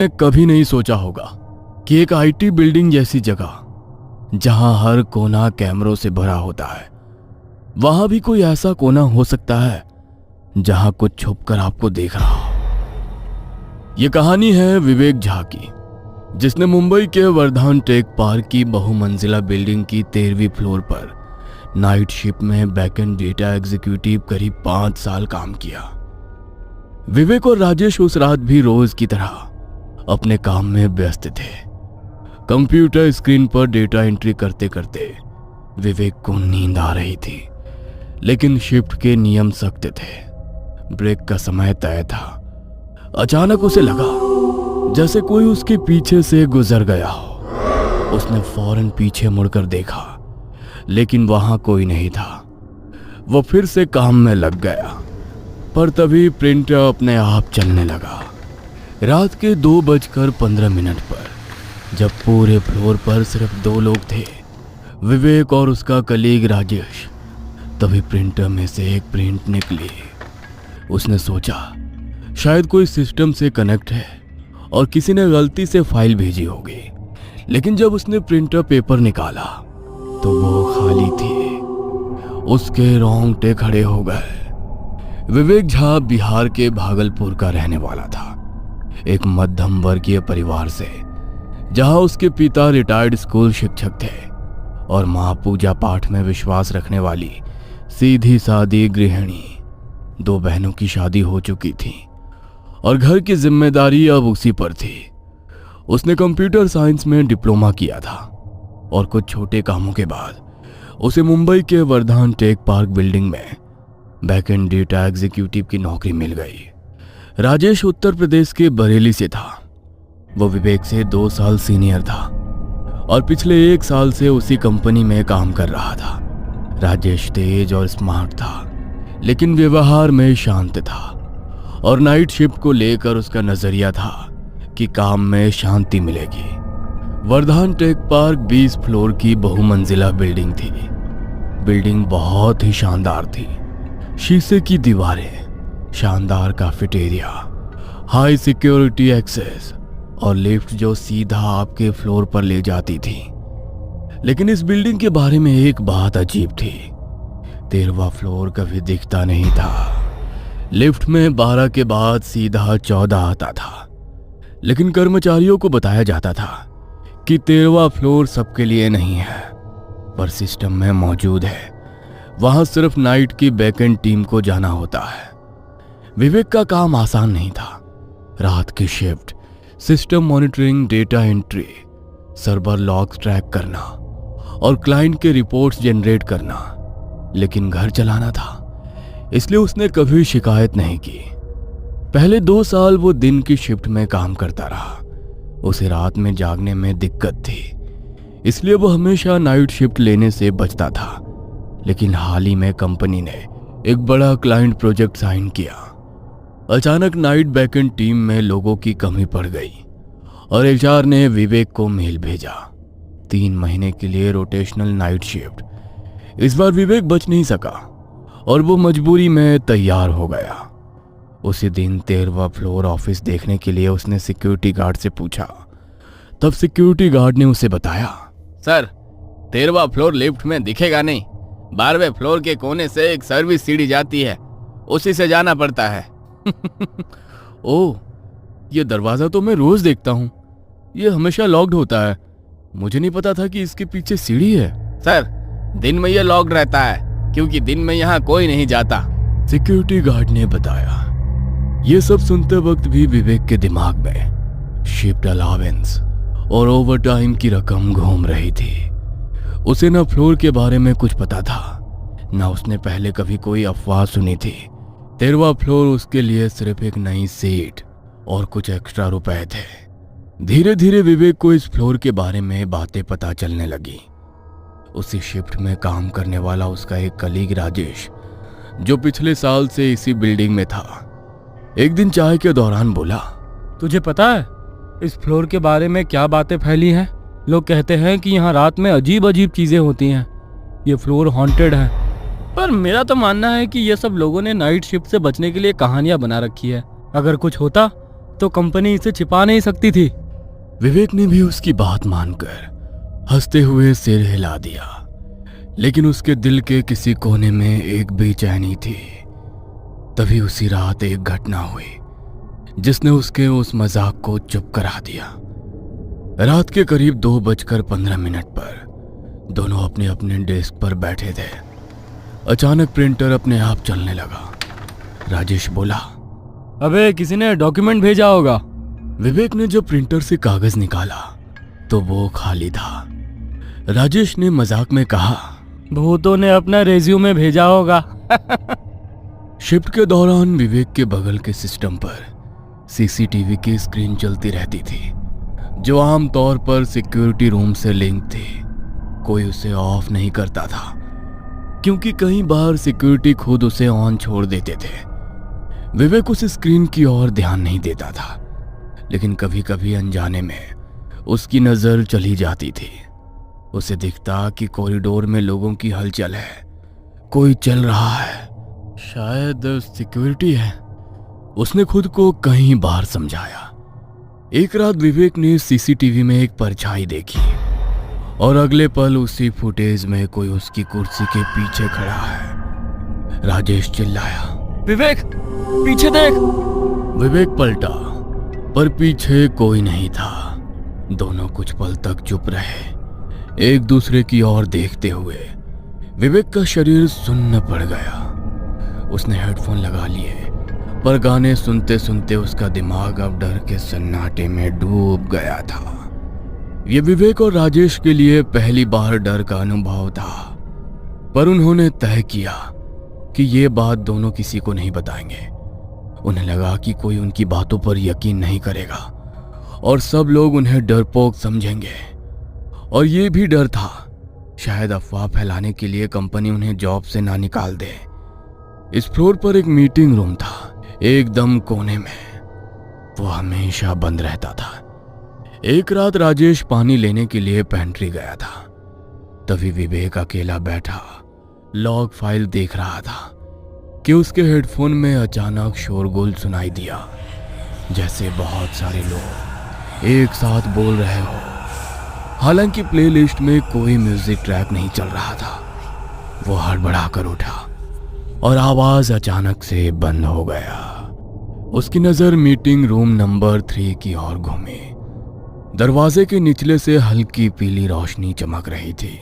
कभी नहीं सोचा होगा कि एक आईटी बिल्डिंग जैसी जगह जहां हर कोना कैमरों से भरा होता है, वहां भी कोई ऐसा कोना हो सकता है जहां कुछ छुपकर आपको देख रहा हो। यह कहानी है विवेक झा की, जिसने मुंबई के वर्धान टेक पार्क की बहुमंजिला बिल्डिंग की 13वीं फ्लोर पर नाइट शिफ्ट में बैकएंड डेटा एग्जीक्यूटिव करीब 5 साल काम किया। विवेक और राजेश उस रात भी रोज की तरह अपने काम में व्यस्त थे। कंप्यूटर स्क्रीन पर डेटा एंट्री करते करते विवेक को नींद आ रही थी, लेकिन शिफ्ट के नियम सख्त थे। ब्रेक का समय तय था। अचानक उसे लगा जैसे कोई उसके पीछे से गुजर गया हो। उसने फौरन पीछे मुड़कर देखा, लेकिन वहां कोई नहीं था। वो फिर से काम में लग गया, पर तभी प्रिंटर अपने आप चलने लगा। रात के 2:15 पर जब पूरे फ्लोर पर सिर्फ 2 लोग थे, विवेक और उसका कलीग राजेश, तभी प्रिंटर में से एक प्रिंट निकली। उसने सोचा शायद कोई सिस्टम से कनेक्ट है और किसी ने गलती से फाइल भेजी होगी, लेकिन जब उसने प्रिंटर पेपर निकाला तो वो खाली थी। उसके रोंगटे खड़े हो गए। विवेक झा बिहार के भागलपुर का रहने वाला था, एक मध्यम वर्गीय परिवार से, जहां उसके पिता रिटायर्ड स्कूल शिक्षक थे और मां पूजा पाठ में विश्वास रखने वाली सीधी सादी गृहिणी। 2 बहनों की शादी हो चुकी थी और घर की जिम्मेदारी अब उसी पर थी। उसने कंप्यूटर साइंस में डिप्लोमा किया था और कुछ छोटे कामों के बाद उसे मुंबई के वर्धान टेक पार्क बिल्डिंग में बैकएंड डेटा एग्जीक्यूटिव की नौकरी मिल गई। राजेश उत्तर प्रदेश के बरेली से था। वो विवेक से 2 साल सीनियर था और पिछले 1 साल से उसी कंपनी में काम कर रहा था। राजेश तेज और स्मार्ट था, लेकिन व्यवहार में शांत था और नाइट शिफ्ट को लेकर उसका नजरिया था कि काम में शांति मिलेगी। वर्धान टेक पार्क 20 फ्लोर की बहुमंजिला बिल्डिंग थी। बिल्डिंग बहुत ही शानदार थी। शीशे की दीवारें, शानदार कैफेटेरिया, हाई सिक्योरिटी एक्सेस और लिफ्ट जो सीधा आपके फ्लोर पर ले जाती थी। लेकिन इस बिल्डिंग के बारे में एक बात अजीब थी। 13वां फ्लोर कभी दिखता नहीं था। लिफ्ट में 12 के बाद सीधा 14 आता था, लेकिन कर्मचारियों को बताया जाता था कि 13वां फ्लोर सबके लिए नहीं है, पर सिस्टम में मौजूद है। वहां सिर्फ नाइट की बैकएंड टीम को जाना होता है। विवेक का काम आसान नहीं था। रात की shift, system monitoring, data entry, server logs track करना और क्लाइंट के रिपोर्ट्स जनरेट करना, लेकिन घर चलाना था, इसलिए उसने कभी शिकायत नहीं की। पहले 2 साल वो दिन की शिफ्ट में काम करता रहा। उसे रात में जागने में दिक्कत थी, इसलिए वो हमेशा नाइट शिफ्ट लेने से बचता था। लेकिन हाल ही में कंपनी ने एक बड़ा क्लाइंट प्रोजेक्ट साइन किया। अचानक नाइट बैकएंड टीम में लोगों की कमी पड़ गई और एचआर ने विवेक को मेल भेजा 3 महीने के लिए रोटेशनल नाइट शिफ्ट। इस बार विवेक बच नहीं सका और वो मजबूरी में तैयार हो गया। उसी दिन 13वां फ्लोर ऑफिस देखने के लिए उसने सिक्योरिटी गार्ड से पूछा। तब सिक्योरिटी गार्ड ने उसे बताया, सर 13वां फ्लोर लिफ्ट में दिखेगा नहीं। 12वें फ्लोर के कोने से एक सर्विस सीढ़ी जाती है, उसी से जाना पड़ता है। ओह, ये दरवाजा तो मैं रोज देखता हूँ। ये हमेशा लॉक्ड होता है। मुझे नहीं पता था कि इसके पीछे सीढ़ी है। सर दिन में ये लॉक्ड रहता है, क्योंकि दिन में यहाँ कोई नहीं जाता, सिक्योरिटी गार्ड ने बताया। ये सब सुनते वक्त भी विवेक के दिमाग में शिफ्ट अलावेंस और ओवर टाइम की रकम घूम रही थी। उसे न फ्लोर के बारे में कुछ पता था, न उसने पहले कभी कोई अफवाह सुनी थी। 13वां फ्लोर उसके लिए सिर्फ एक नई सीट और कुछ एक्स्ट्रा रुपए थे। धीरे धीरे विवेक को इस फ्लोर के बारे में बातें पता चलने लगी। उसी शिफ्ट में काम करने वाला उसका एक कलीग राजेश, जो पिछले साल से इसी बिल्डिंग में था, एक दिन चाय के दौरान बोला, तुझे पता है इस फ्लोर के बारे में क्या बातें फैली हैं? लोग कहते हैं कि यहाँ रात में अजीब अजीब चीजें होती हैं। ये फ्लोर हॉन्टेड है। पर मेरा तो मानना है कि ये सब लोगों ने नाइट शिफ्ट से बचने के लिए कहानियां बना रखी है। अगर कुछ होता तो कंपनी इसे छिपा नहीं सकती थी। विवेक ने भी उसकी बात मानकर हंसते हुए सिर हिला दिया, लेकिन उसके दिल के किसी कोने में एक बेचैनी थी। तभी उसी रात एक घटना हुई जिसने उसके उस मजाक को चुप करा दिया। रात के करीब 2:15 पर दोनों अपने अपने डेस्क पर बैठे थे। अचानक प्रिंटर अपने आप चलने लगा। राजेश बोला, अबे किसी ने डॉक्यूमेंट भेजा होगा। विवेक ने जब प्रिंटर से कागज निकाला तो वो खाली था। राजेश ने मजाक में कहा, भूतों ने अपना रेज्यूमे भेजा होगा। शिफ्ट के दौरान विवेक के बगल के सिस्टम पर सीसीटीवी की स्क्रीन चलती रहती थी, जो आमतौर पर सिक्योरिटी रूम से लिंक थी। कोई उसे ऑफ नहीं करता था, क्योंकि कई बार सिक्योरिटी खुद उसे ऑन छोड़ देते थे। विवेक उस स्क्रीन की ओर ध्यान नहीं देता था, लेकिन कभी कभी अनजाने में उसकी नजर चली जाती थी। उसे दिखता कि कॉरिडोर में लोगों की हलचल है, कोई चल रहा है, शायद सिक्योरिटी है। उसने खुद को कई बार समझाया। एक रात विवेक ने सीसीटीवी में एक परछाई देखी और अगले पल उसी फुटेज में कोई उसकी कुर्सी के पीछे खड़ा है। राजेश चिल्लाया, विवेक पीछे देख। विवेक पलटा, पर पीछे कोई नहीं था। दोनों कुछ पल तक चुप रहे, एक दूसरे की ओर देखते हुए। विवेक का शरीर सुन्न पड़ गया। उसने हेडफोन लगा लिए, पर गाने सुनते सुनते उसका दिमाग अब डर के सन्नाटे में डूब गया था। ये विवेक और राजेश के लिए पहली बार डर का अनुभव था, पर उन्होंने तय किया कि ये बात दोनों किसी को नहीं बताएंगे। उन्हें लगा कि कोई उनकी बातों पर यकीन नहीं करेगा और सब लोग उन्हें डरपोक समझेंगे। और ये भी डर था, शायद अफवाह फैलाने के लिए कंपनी उन्हें जॉब से ना निकाल दे। इस फ्लोर पर एक मीटिंग रूम था, एकदम कोने में। वो हमेशा बंद रहता था। एक रात राजेश पानी लेने के लिए पेंट्री गया था। तभी विवेक अकेला बैठा लॉग फाइल देख रहा था कि उसके हेडफोन में अचानक शोरगुल सुनाई दिया, जैसे बहुत सारे लोग एक साथ बोल रहे हो। हालांकि प्लेलिस्ट में कोई म्यूजिक ट्रैक नहीं चल रहा था। वो हड़बड़ा कर उठा और आवाज अचानक से बंद हो गया। उसकी नजर मीटिंग रूम नंबर 3 की ओर घूमी। दरवाजे के निचले से हल्की पीली रोशनी चमक रही थी,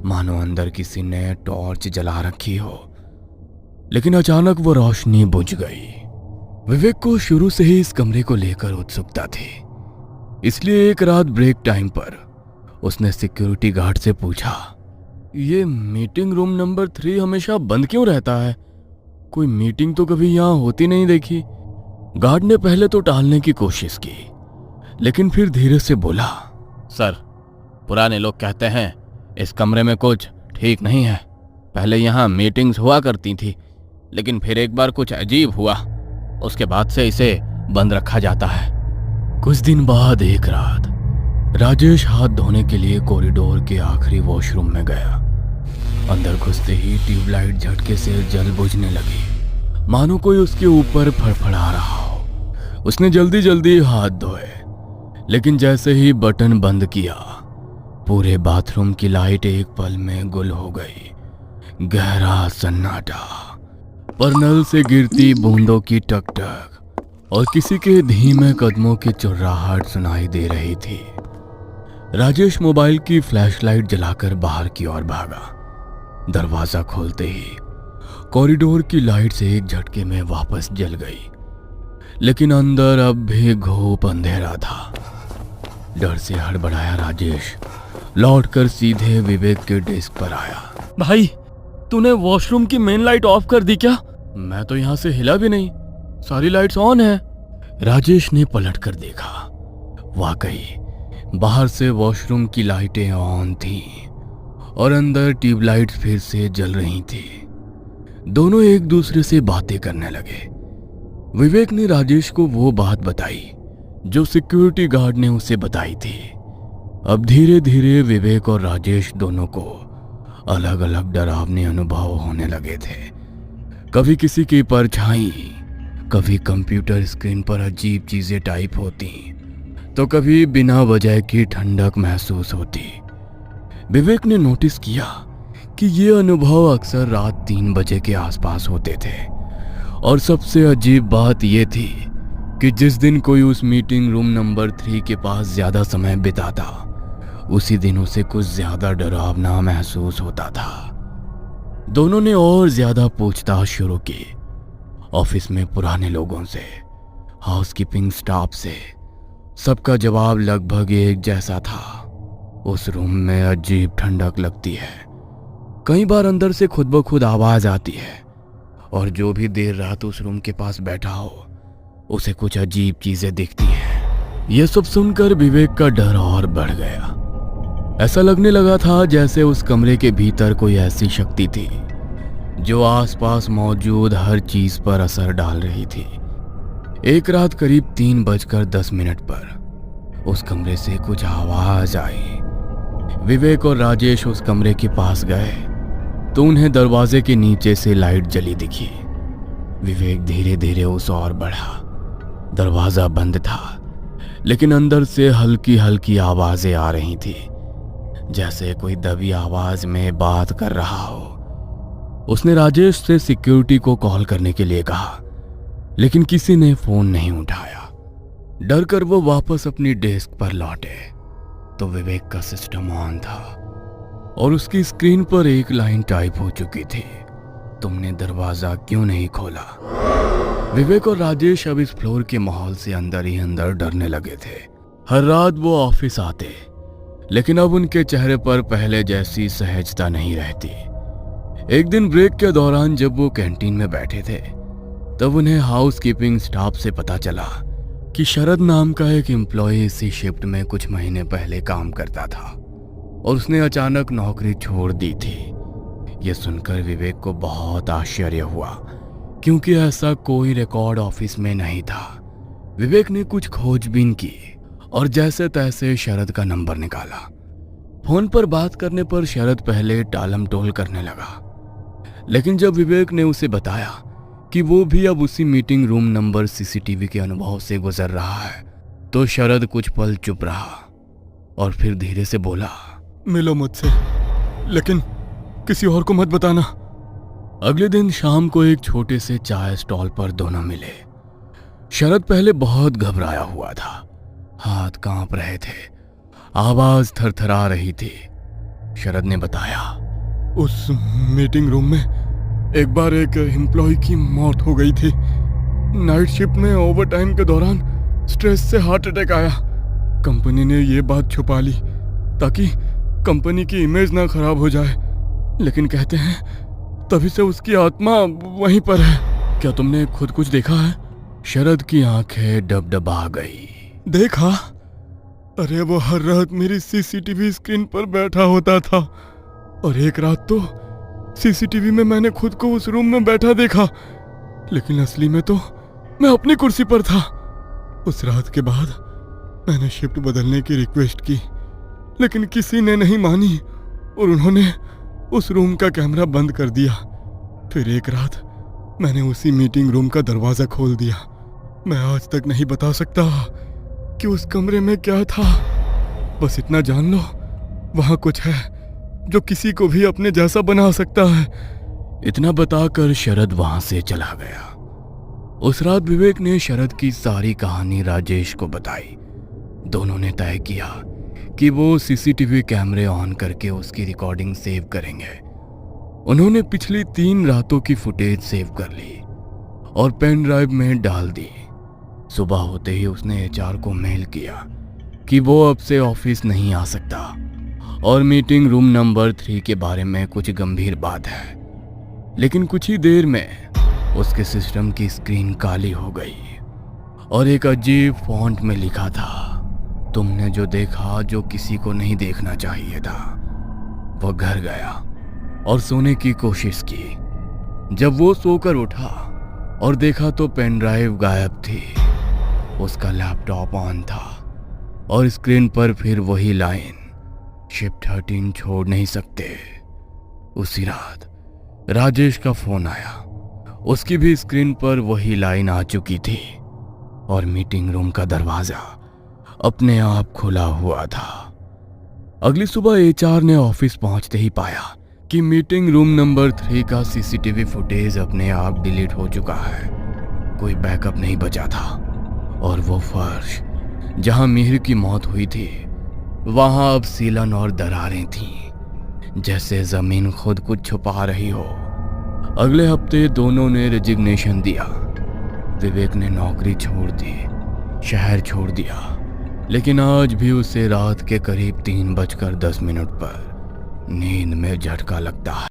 मानो अंदर किसी ने टॉर्च जला रखी हो। लेकिन अचानक वो रोशनी बुझ गई। विवेक को शुरू से ही इस कमरे को लेकर उत्सुकता थी, इसलिए एक रात ब्रेक टाइम पर उसने सिक्योरिटी गार्ड से पूछा, ये मीटिंग रूम नंबर 3 हमेशा बंद क्यों रहता है? कोई मीटिंग तो कभी यहाँ होती नहीं देखी। गार्ड ने पहले तो टालने की कोशिश की, लेकिन फिर धीरे से बोला, सर, पुराने लोग कहते हैं इस कमरे में कुछ ठीक नहीं है। पहले यहाँ मीटिंग्स हुआ करती थी, लेकिन फिर एक बार कुछ अजीब हुआ, उसके बाद से इसे बंद रखा जाता है। कुछ दिन बाद एक रात राजेश हाथ धोने के लिए कॉरिडोर के आखिरी वॉशरूम में गया। अंदर घुसते ही ट्यूबलाइट झटके से जल बुझने लगी, मानो कोई उसके ऊपर फड़फड़ा रहा हो। उसने जल्दी जल्दी हाथ धोए, लेकिन जैसे ही बटन बंद किया, पूरे बाथरूम की लाइट एक पल में गुल हो गई। गहरा सन्नाटा, पर नल से गिरती बूंदों की टकटक और किसी के धीमे कदमों की चुर्राहट सुनाई दे रही थी। राजेश मोबाइल की फ्लैशलाइट जलाकर बाहर की ओर भागा। दरवाजा खोलते ही कॉरिडोर की लाइट से एक झटके में वापस जल गई, लेकिन अंदर अब भी घोप अंधेरा था। डर से हड़बड़ाया राजेश लौटकर सीधे विवेक के डेस्क पर आया। भाई, तूने वॉशरूम की मेन लाइट ऑफ कर दी क्या? मैं तो यहां से हिला भी नहीं, सारी लाइट्स ऑन है। राजेश ने पलट कर देखा। वाकई बाहर से वॉशरूम की लाइटें ऑन थीं और अंदर ट्यूबलाइट्स फिर से जल रही थी। दोनों एक दूसरे से बातें करने लगे। विवेक ने राजेश को वो बात बताई जो सिक्योरिटी गार्ड ने उसे बताई थी। अब धीरे धीरे विवेक और राजेश दोनों को अलग अलग डरावने अनुभव होने लगे थे। कभी किसी की परछाई, कभी कंप्यूटर स्क्रीन पर अजीब चीजें टाइप होती तो कभी बिना वजह की ठंडक महसूस होती। विवेक ने नोटिस किया कि ये अनुभव अक्सर रात 3 बजे के आसपास होते थे। और सबसे अजीब बात यह थी कि जिस दिन कोई उस मीटिंग रूम नंबर 3 के पास ज्यादा समय बिताता, उसी दिन उसे कुछ ज्यादा डरावना महसूस होता था। दोनों ने और ज्यादा पूछताछ शुरू की। ऑफिस में पुराने लोगों से, हाउसकीपिंग स्टाफ से, सबका जवाब लगभग एक जैसा था। उस रूम में अजीब ठंडक लगती है। कई बार अंदर से खुद ब खुद आवाज आती है और जो भी देर रात उस रूम के पास बैठा हो उसे कुछ अजीब चीजें दिखती हैं। यह सब सुनकर विवेक का डर और बढ़ गया। ऐसा लगने लगा था जैसे उस कमरे के भीतर कोई ऐसी शक्ति थी जो आसपास मौजूद हर चीज पर असर डाल रही थी। एक रात करीब 3:10 पर उस कमरे से कुछ आवाज आई। विवेक और राजेश उस कमरे के पास गए तो उन्हें दरवाजे के नीचे से लाइट जली दिखी। विवेक धीरे धीरे उस ओर बढ़ा। दरवाजा बंद था, लेकिन अंदर से हल्की हल्की आवाजें आ रही थी, जैसे कोई दबी आवाज में बात कर रहा हो। उसने राजेश से सिक्योरिटी को कॉल करने के लिए कहा, लेकिन किसी ने फोन नहीं उठाया। डर कर वो वापस अपनी डेस्क पर लौटे तो विवेक का सिस्टम ऑन था और उसकी स्क्रीन पर एक लाइन टाइप हो चुकी थी, तुमने दरवाजा क्यों नहीं खोला। विवेक और राजेश अब इस फ्लोर के माहौल से अंदर ही अंदर डरने लगे थे। हर रात वो ऑफिस आते, लेकिन अब उनके चेहरे पर पहले जैसी सहजता नहीं रहती। एक दिन ब्रेक के दौरान जब वो कैंटीन में बैठे थे तब उन्हें हाउसकीपिंग स्टाफ से पता चला कि शरद नाम का एक एम्प्लॉय इसी शिफ्ट में कुछ महीने पहले काम करता था और उसने अचानक नौकरी छोड़ दी थी। यह सुनकर विवेक को बहुत आश्चर्य हुआ, क्योंकि ऐसा कोई रिकॉर्ड ऑफिस में नहीं था। विवेक ने कुछ खोजबीन की और जैसे तैसे शरद का नंबर निकाला। फोन पर बात करने पर शरद पहले टालम टोल करने लगा, लेकिन जब विवेक ने उसे बताया कि वो भी अब उसी मीटिंग रूम नंबर सीसीटीवी के अनुभव से गुजर रहा है, तो शरद कुछ पल चुप रहा और फिर धीरे से बोला, मिलो मुझसे, लेकिन किसी और को मत बताना। अगले दिन शाम को एक छोटे से चाय स्टॉल पर दोनों मिले। शरद पहले बहुत घबराया हुआ था, हाथ कांप रहे थे, आवाज थरथरा रही थी। शरद ने बताया, उस मीटिंग रूम में एक बार एक एम्प्लॉय की मौत हो गई थी। नाइट शिफ्ट में ओवरटाइम के दौरान स्ट्रेस से हार्ट अटैक आया। कंपनी ने ये बात छुपा ली ताकि कंपनी की इमेज ना खराब हो जाए, लेकिन कहते हैं तभी से उसकी आत्मा वहीं पर है। क्या तुमने खुद कुछ देखा है? शरद की आंखें डबडबा गई। देखा? अरे वो हर रात मेरी सीसीटीवी स्क्रीन पर बैठा होता था और एक रात तो सीसीटीवी में मैंने खुद को उस रूम में बैठा देखा, लेकिन असली में तो मैं अपनी कुर्सी पर था। उस रात के बाद मैंने शिफ्ट बदलने की रिक्वेस्ट की, लेकिन किसी ने नहीं मानी और उन्होंने उस रूम का कैमरा बंद कर दिया। फिर एक रात मैंने उसी मीटिंग रूम का दरवाजा खोल दिया। मैं आज तक नहीं बता सकता कि उस कमरे में क्या था। बस इतना जान लो, वहां कुछ है जो किसी को भी अपने जैसा बना सकता है। इतना बताकर शरद वहां से चला गया। उस रात विवेक ने शरद की सारी कहानी राजेश को बताई। दोनों ने तय किया कि वो सीसीटीवी कैमरे ऑन करके उसकी रिकॉर्डिंग सेव करेंगे। उन्होंने पिछली 3 रातों की फुटेज सेव कर ली और पेन ड्राइव में डाल दी। सुबह होते ही उसने एचआर को मेल किया कि वो अब से ऑफिस नहीं आ सकता और मीटिंग रूम नंबर 3 के बारे में कुछ गंभीर बात है। लेकिन कुछ ही देर में उसके सिस्टम की स्क्रीन काली हो गई और एक अजीब फॉन्ट में लिखा था, तुमने जो देखा जो किसी को नहीं देखना चाहिए था। वह घर गया और सोने की कोशिश की। जब वो सोकर उठा और देखा तो पेन ड्राइव गायब थी। उसका लैपटॉप ऑन था और स्क्रीन पर फिर वही लाइन, शिफ्ट 13 छोड़ नहीं सकते। उसी रात राजेश का फोन आया उसकी भी स्क्रीन पर वही लाइन आ चुकी थी और मीटिंग रूम का दरवाजा अपने आप खुला हुआ था। अगली सुबह एचआर ने ऑफिस पहुंचते ही पाया कि मीटिंग रूम नंबर 3 का सीसीटीवी फुटेज अपने आप डिलीट हो चुका है। कोई बैकअप नहीं बचा था और वो फर्श जहां मिहिर की मौत हुई थी वहां अब सीलन और दरारें थीं, जैसे जमीन खुद कुछ छुपा रही हो। अगले हफ्ते दोनों ने रेजिग्नेशन दिया। विवेक ने नौकरी छोड़ दी, शहर छोड़ दिया, लेकिन आज भी उसे रात के करीब 3:10 पर नींद में झटका लगता है।